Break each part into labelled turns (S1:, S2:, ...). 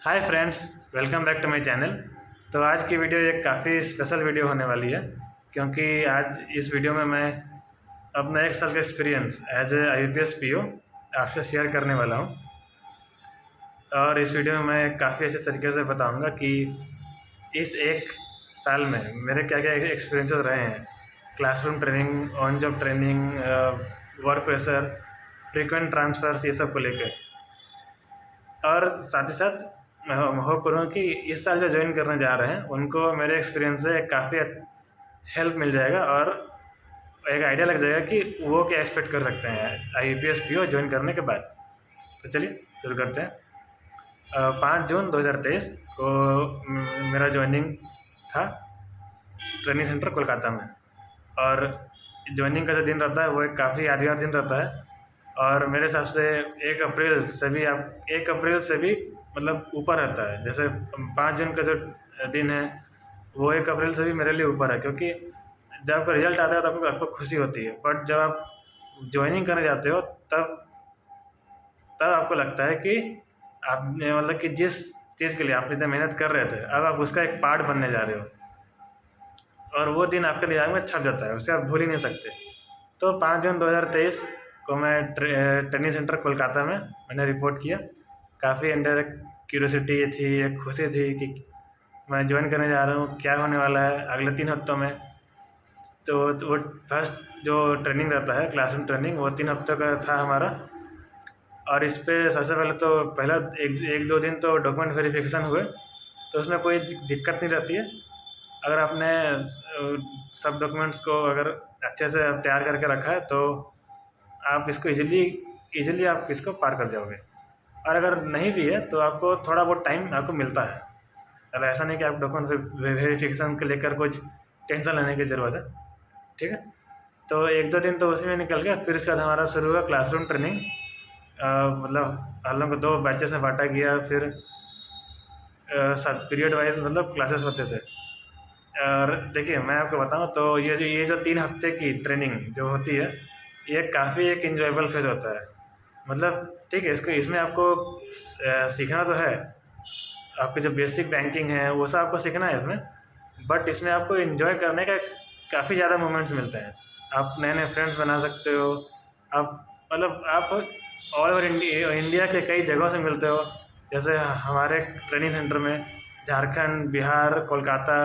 S1: Hi friends, welcome back to my channel. तो आज की वीडियो एक काफ़ी स्पेशल वीडियो होने वाली है, क्योंकि आज इस वीडियो में मैं अपना 1 साल का experience as a IPS PO आपसे शेयर करने वाला हूँ। और इस वीडियो में मैं काफ़ी अच्छे तरीके से बताऊँगा कि इस 1 साल में मेरे क्या क्या एक्सपीरियंसेस रहे हैं। Classroom training, on job training, work pressure, frequent transfers, ये सब को लेकर। और साथ ही साथ मैं होप करूँ कि इस साल जो ज्वाइन करने जा रहे हैं उनको मेरे एक्सपीरियंस से काफ़ी हेल्प मिल जाएगा और एक आइडिया लग जाएगा कि वो क्या एक्सपेक्ट कर सकते हैं IPS PO ज्वाइन करने के बाद। तो चलिए शुरू करते हैं। 5 जून 2023 को मेरा ज्वाइनिंग था ट्रेनिंग सेंटर कोलकाता में। और ज्वाइनिंग का जो दिन रहता है वो एक काफ़ी यादगार दिन रहता है। और मेरे हिसाब से 1 अप्रैल से भी मतलब ऊपर रहता है। जैसे 5 जून का जो दिन है वो 1 अप्रैल से भी मेरे लिए ऊपर है, क्योंकि जब आपका रिजल्ट आता है तो आपको खुशी होती है। बट जब आप ज्वाइनिंग करने जाते हो तब तब आपको लगता है कि आपने मतलब कि जिस चीज़ के लिए आप इतना मेहनत कर रहे थे अब आप उसका एक पार्ट बनने जा रहे हो, और वो दिन आपके दिमाग में छप जाता है, उसे आप भूल ही नहीं सकते। तो 5 जून 2023 को मैं ट्रेनिंग सेंटर कोलकाता में मैंने रिपोर्ट किया। काफ़ी अंडर क्यूरियोसिटी थी, एक खुशी थी कि मैं ज्वाइन करने जा रहा हूँ, क्या होने वाला है अगले 3 हफ्तों में। तो वो फर्स्ट जो ट्रेनिंग रहता है क्लासरूम ट्रेनिंग, वो 3 हफ्तों का था हमारा। और इस पर सबसे पहले तो पहला एक दो दिन तो डॉक्यूमेंट वेरिफिकेशन हुए, तो उसमें कोई दिक्कत नहीं रहती है। अगर आपने सब डॉक्यूमेंट्स को अगर अच्छे से तैयार करके रखा है तो आप इसको इजीली आप इसको पार कर जाओगे। और अगर नहीं भी है तो आपको थोड़ा बहुत टाइम आपको मिलता है। अगर ऐसा नहीं कि आप डॉक्यूमेंट वेरिफिकेशन को लेकर कुछ टेंशन लेने की ज़रूरत है, ठीक है। तो 1-2 दिन तो उसी में निकल गया। फिर उसके बाद हमारा शुरू हुआ क्लासरूम ट्रेनिंग। मतलब हम लोग को 2 बैचेस में बांटा गया। फिर सब पीरियड वाइज मतलब क्लासेस होते थे। और देखिए मैं आपको बताऊं तो ये जो 3 हफ्ते की ट्रेनिंग जो होती है ये काफ़ी एक इंजॉयबल फेज होता है। मतलब ठीक है, इसमें आपको सीखना तो है, आपकी जो बेसिक बैंकिंग है वो सब आपको सीखना है इसमें। बट इसमें आपको इन्जॉय करने का काफ़ी ज़्यादा मोमेंट्स मिलते हैं। आप नए नए फ्रेंड्स बना सकते हो। आप मतलब आप ऑल ओवर इंडिया के कई जगहों से मिलते हो। जैसे हमारे ट्रेनिंग सेंटर में झारखंड, बिहार, कोलकाता,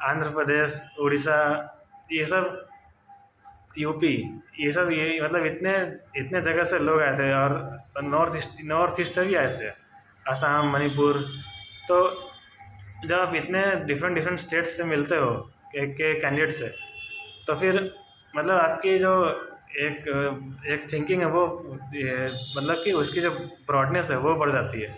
S1: आंध्र प्रदेश, उड़ीसा, ये सब, यूपी, ये सब, ये मतलब इतने इतने जगह से लोग आए थे। और नॉर्थ ईस्ट से भी आए थे, असम, मणिपुर। तो जब आप इतने डिफरेंट स्टेट्स से मिलते हो के कैंडिडेट से, तो फिर मतलब आपकी जो एक एक थिंकिंग है वो मतलब कि उसकी जो ब्रॉडनेस है वो बढ़ जाती है।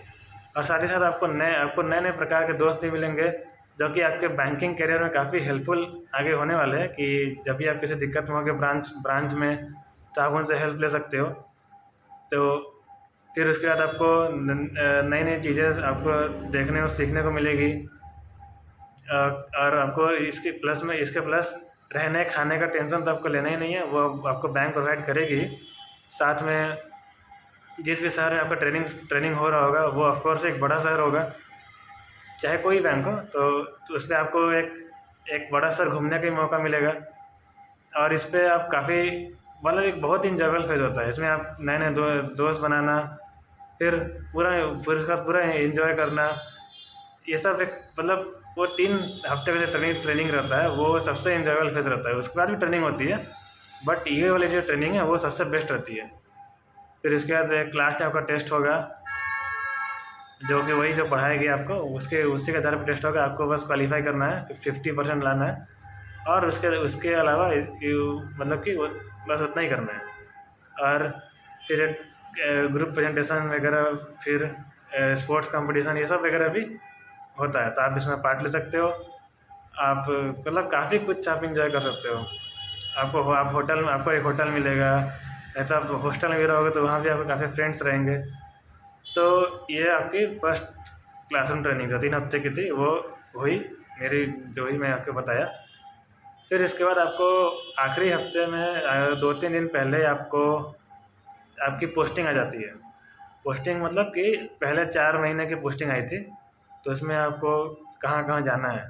S1: और साथ ही साथ आपको नए नए प्रकार के दोस्त भी मिलेंगे, जो कि आपके बैंकिंग करियर में काफ़ी हेल्पफुल आगे होने वाले हैं। कि जब भी आप किसी दिक्कत में होगे ब्रांच में, तो आप उनसे हेल्प ले सकते हो। तो फिर उसके बाद आपको नई नई चीज़ें आपको देखने और सीखने को मिलेगी। और आपको इसके प्लस रहने खाने का टेंशन तो आपको लेना ही नहीं है, वो आपको बैंक प्रोवाइड करेगी। साथ में जिस भी शहर में आपका ट्रेनिंग हो रहा होगा वो ऑफकोर्स एक बड़ा शहर होगा, चाहे कोई बैंक हो, तो उस पर आपको एक बड़ा शहर घूमने का ही मौका मिलेगा। और इस पर आप काफ़ी मतलब एक बहुत ही इंजॉयबल फेज होता है। इसमें आप नए नए दोस्त बनाना, फिर फिर उसका पूरा इंजॉय करना, ये सब एक मतलब वो 3 हफ्ते का जो ट्रेनिंग रहता है वो सबसे इंजॉयबल फेज रहता है। उसके बाद भी ट्रेनिंग होती है, बट ये वाली जो ट्रेनिंग है वो सबसे बेस्ट रहती है। फिर इसके बाद एक लास्ट में आपका टेस्ट होगा, जो कि वही जो पढ़ाया गया आपको उसी के आधार पर टेस्ट होगा। आपको बस क्वालिफाई करना है, 50% लाना है। और उसके अलावा मतलब कि बस उतना ही करना है। और फिर एक ग्रुप प्रेजेंटेशन वगैरह, फिर स्पोर्ट्स कंपटीशन, ये सब वगैरह भी होता है, तो आप इसमें पार्ट ले सकते हो। आप मतलब काफ़ी कुछ आप इंजॉय कर सकते हो। आप होटल में आपको एक होटल मिलेगा, नहीं तो आप हॉस्टल में भी रहोगे तो वहाँ भी आपको काफ़ी फ्रेंड्स रहेंगे। तो ये आपकी फर्स्ट क्लासरूम ट्रेनिंग जो 3 हफ्ते की थी वो हुई मेरी, जो ही मैं आपको बताया। फिर इसके बाद आपको आखिरी हफ्ते में 2-3 दिन पहले आपको आपकी पोस्टिंग आ जाती है। पोस्टिंग मतलब कि पहले 4 महीने की पोस्टिंग आई थी, तो उसमें आपको कहाँ कहाँ जाना है।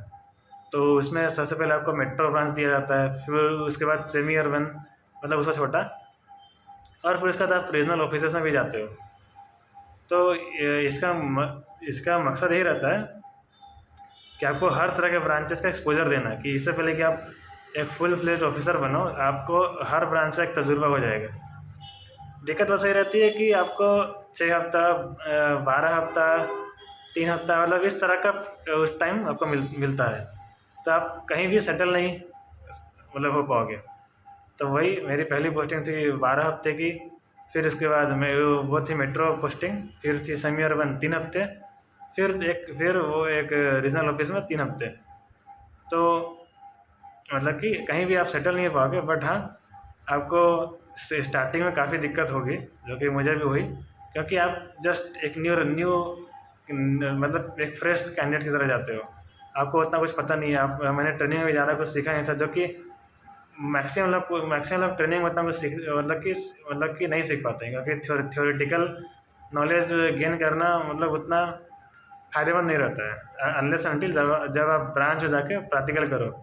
S1: तो उसमें सबसे पहले आपको मेट्रो ब्रांच दिया जाता है, फिर उसके बाद सेमी अर्बन मतलब उससे छोटा, और फिर उसके बाद आप रीजनल ऑफिसेस में भी जाते हो। तो इसका मकसद यही रहता है कि आपको हर तरह के ब्रांचेस का एक्सपोजर देना है, कि इससे पहले कि आप एक फुल फ्लेज ऑफिसर बनो, आपको हर ब्रांच का एक तजुर्बा हो जाएगा। दिक्कत बस ये रहती है कि आपको 6 हफ्ता 12 हफ्ता 3 हफ्ता मतलब इस तरह का उस टाइम आपको मिलता है, तो आप कहीं भी सेटल नहीं मतलब हो पाओगे। तो वही मेरी पहली पोस्टिंग थी 12 हफ्ते की, फिर उसके बाद मैं वो थी मेट्रो पोस्टिंग, फिर थी सेमी अर्बन 3 हफ्ते, फिर वो एक रीजनल ऑफिस में 3 हफ्ते। तो मतलब कि कहीं भी आप सेटल नहीं हो पाओगे, बट हाँ आपको स्टार्टिंग में काफ़ी दिक्कत होगी, जो कि मुझे भी हुई, क्योंकि आप जस्ट एक न्यू मतलब एक फ्रेश कैंडिडेट की तरह जाते हो, आपको उतना कुछ पता नहीं है। मैंने ट्रेनिंग में ज़्यादा कुछ सीखा नहीं था, जो कि मैक्सिमम लोग ट्रेनिंग में उतना कुछ मतलब कि नहीं सीख पाते हैं, क्योंकि थ्योरेटिकल नॉलेज गेन करना मतलब उतना फ़ायदेमंद नहीं रहता है, अनलेस अनटिल जब आप ब्रांच में जाके प्रैक्टिकल करो।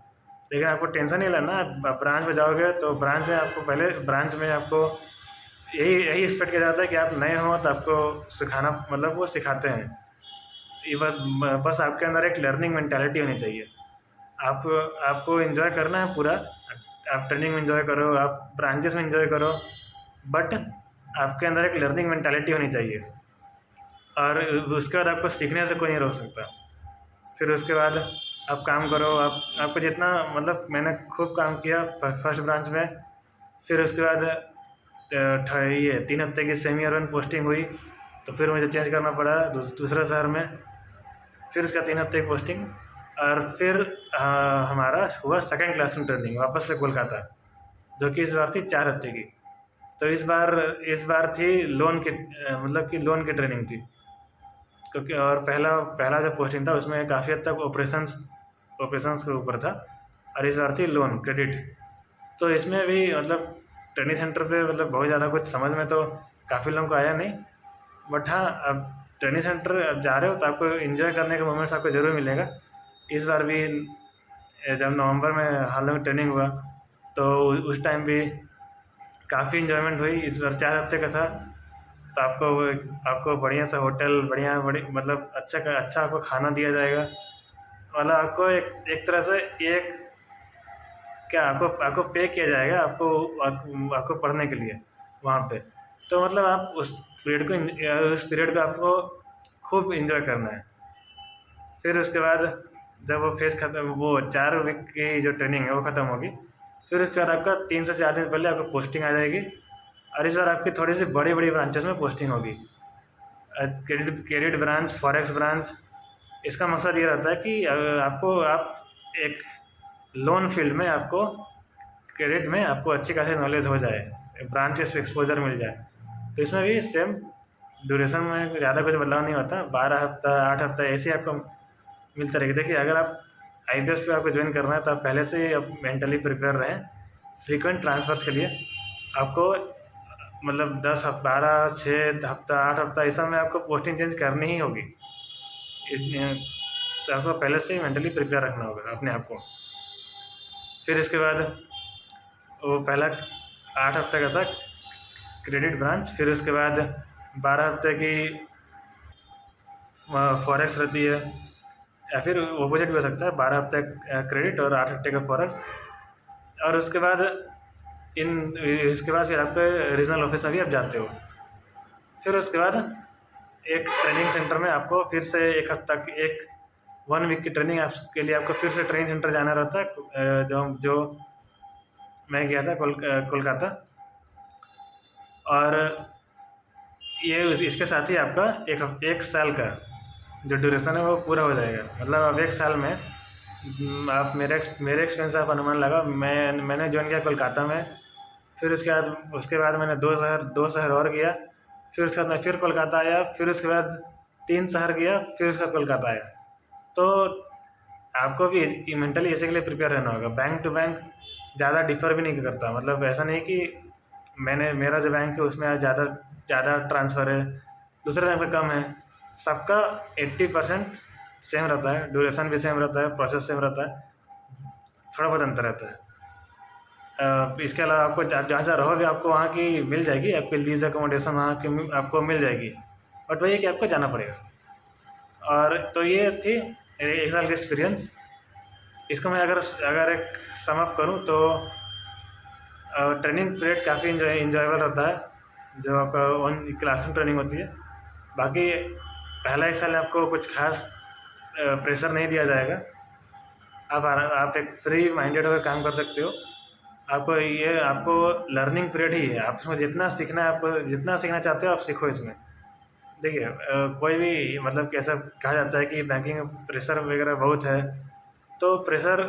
S1: लेकिन आपको टेंशन नहीं लेना, आप ब्रांच में जाओगे तो ब्रांच में आपको यही एक्सपेक्ट किया जाता है कि आप नए हो तो आपको सिखाना मतलब वो सिखाते हैं। ये बस आपके अंदर एक लर्निंग मेंटालिटी होनी चाहिए। आपको एंजॉय करना है पूरा, आप ट्रेनिंग में एंजॉय करो, आप ब्रांचेस में एंजॉय करो, बट आपके अंदर एक लर्निंग मेंटालिटी होनी चाहिए, और उसके बाद आपको सीखने से कोई नहीं रोक सकता। फिर उसके बाद आप काम करो, आपको जितना मतलब मैंने खूब काम किया फर्स्ट ब्रांच में। फिर उसके बाद ये 3 हफ्ते की सेमी अर्बन पोस्टिंग हुई, तो फिर मुझे चेंज करना पड़ा दूसरे शहर में, फिर उसका 3 हफ्ते की पोस्टिंग, और फिर हमारा हुआ सेकेंड क्लासरूम ट्रेनिंग वापस से कोलकाता, जो कि इस बार थी 4 हफ्ते की। तो इस बार थी लोन की मतलब कि लोन की ट्रेनिंग थी, क्योंकि और पहला जो पोस्टिंग था उसमें काफ़ी हद तक ऑपरेशंस के ऊपर था, और इस बार थी लोन क्रेडिट। तो इसमें भी मतलब ट्रेनिंग सेंटर पे मतलब बहुत ज़्यादा कुछ समझ में तो काफ़ी लोगों को आया नहीं, बट हाँ अब ट्रेनिंग सेंटर अब जा रहे हो तो आपको एंजॉय करने का मोमेंट्स आपको ज़रूर मिलेगा। इस बार भी जब नवंबर में हाल में ट्रेनिंग हुआ, तो उस टाइम भी काफ़ी इन्जॉयमेंट हुई। इस बार 4 हफ्ते का था, तो आपको बढ़िया सा होटल मतलब अच्छा आपको खाना दिया जाएगा, मतलब आपको एक तरह से एक क्या आपको पे किया जाएगा आपको पढ़ने के लिए वहाँ पे। तो मतलब आप उस पीरियड को आपको खूब इंजॉय करना है। फिर उसके बाद जब वो 4 वीक की जो ट्रेनिंग है वो ख़त्म होगी, फिर उसके बाद आपका 3 से 4 दिन पहले आपको पोस्टिंग आ जाएगी, और इस बार आपकी थोड़ी सी बड़ी बड़ी ब्रांचेस में पोस्टिंग होगी। Credit branch, forex branch. इसका मकसद ये रहता है कि आप एक लोन फील्ड में आपको क्रेडिट में आपको अच्छी खासी नॉलेज हो जाए, ब्रांचेस पे एक्सपोजर मिल जाए। तो इसमें भी सेम ड्यूरेशन में ज़्यादा कुछ बदलाव नहीं होता, 12 हफ्ता 8 हफ्ता ऐसे ही आपको मिलता रहेगा। देखिए अगर आप IPS पे आपको ज्वाइन करना है तो आप पहले से आप मेंटली प्रिपेयर रहें फ्रीक्वेंट ट्रांसफर्स के लिए। आपको मतलब 10 12 6 हफ्ता 8 हफ्ता ऐसा में आपको पोस्टिंग चेंज करनी ही होगी, तो आपको पहले से ही मेंटली प्रिपेयर रखना होगा अपने आप को। फिर इसके बाद वो पहला 8 हफ्ते का था क्रेडिट ब्रांच, फिर उसके बाद 12 हफ्ते की फॉरेक्स रहती है, या फिर ऑपोजिट भी हो सकता है, 12 हफ्ते क्रेडिट और 8 हफ्ते का फॉरेक्स। और उसके बाद फिर आपके रीजनल ऑफिस में भी आप जाते हो। फिर उसके बाद एक ट्रेनिंग सेंटर में आपको फिर से 1 वीक की ट्रेनिंग के लिए आपको फिर से ट्रेनिंग सेंटर जाना रहता है, जो मैं गया था कोलकाता। और इसके साथ ही आपका एक साल का जो ड्यूरेशन है वो पूरा हो जाएगा। मतलब अब 1 साल में आप मेरे एक्सपीरियंस आप अनुमान लगा, मैंने ज्वाइन किया कोलकाता में, फिर उसके बाद मैंने 2 शहर और गया, फिर उसके बाद मैं फिर कोलकाता आया, फिर उसके बाद 3 शहर गया, फिर उसके बाद कोलकाता आया। तो आपको भी मेंटली इसी के लिए प्रिपेयर रहना होगा। बैंक टू बैंक ज़्यादा डिफ़र भी नहीं करता, मतलब ऐसा नहीं कि मेरा जो बैंक है उसमें ज़्यादा ट्रांसफ़र है, दूसरे बैंक का कम है। सबका 80% सेम रहता है, ड्यूरेशन भी सेम रहता है, प्रोसेस सेम रहता है, थोड़ा बहुत अंतर रहता है। इसके अलावा आपको जहाँ जहाँ रहोगे आपको वहाँ की मिल जाएगी, आपकी लीज अकोमोडेशन वहाँ की आपको मिल जाएगी, बट वही है कि आपको जाना पड़ेगा। और तो ये थी 1 साल की एक्सपीरियंस। इसको मैं अगर एक सम अप करूँ तो ट्रेनिंग पीरियड काफ़ी इंजॉयबल रहता है, जो आपका वन क्लासरूम ट्रेनिंग होती है। बाकी पहला 1 साल आपको कुछ खास प्रेशर नहीं दिया जाएगा। आप एक फ्री माइंडेड होकर काम कर सकते हो। आपको लर्निंग पीरियड ही है, आप इसमें जितना सीखना है, आपको जितना सीखना चाहते हो आप सीखो इसमें। देखिए कोई भी मतलब कि ऐसा कहा जाता है कि बैंकिंग में प्रेशर वगैरह बहुत है, तो प्रेशर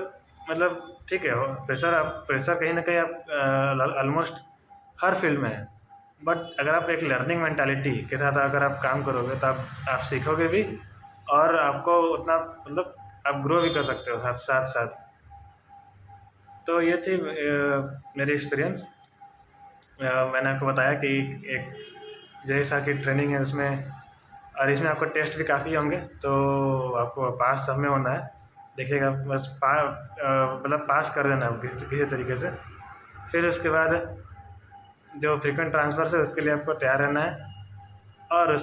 S1: मतलब ठीक है, प्रेशर कहीं ना कहीं आप ऑलमोस्ट हर फील्ड में है। बट अगर आप एक लर्निंग मेंटालिटी के साथ अगर आप काम करोगे तो आप सीखोगे भी, और आपको उतना मतलब आप ग्रो भी कर सकते हो साथ साथ। तो ये थी मेरी एक्सपीरियंस। मैंने आपको बताया कि एक जैसा की ट्रेनिंग है उसमें, और इसमें आपको टेस्ट भी काफ़ी होंगे, तो आपको पास सब में होना है। देखिएगा बस मतलब पास कर देना है किसी किसी तरीके से। फिर उसके बाद जो फ्रीक्वेंट ट्रांसफ़र है उसके लिए आपको तैयार रहना है। और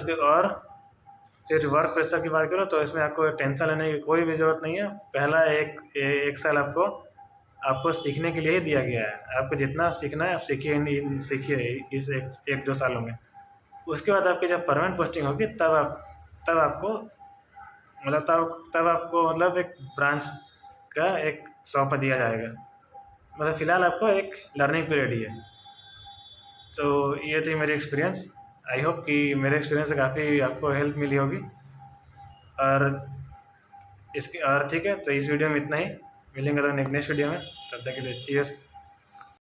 S1: फिर वर्क प्रेशर की बात करो तो इसमें आपको टेंशन लेने की कोई भी ज़रूरत नहीं है। पहला एक साल आपको सीखने के लिए ही दिया गया है। आपको जितना सीखना है आप सीखिए इस 1-2 सालों में। उसके बाद आपकी जब परमानेंट पोस्टिंग होगी तब आपको मतलब एक ब्रांच का एक सौंप दिया जाएगा। मतलब फ़िलहाल आपको एक लर्निंग पीरियड ही है। तो ये थी मेरी एक्सपीरियंस। आई होप कि मेरे एक्सपीरियंस से काफ़ी आपको हेल्प मिली होगी। और ठीक है, तो इस वीडियो में इतना ही। मिलेंगे तो नेक्स्ट वीडियो में, तब तक के लिए चीयर्स।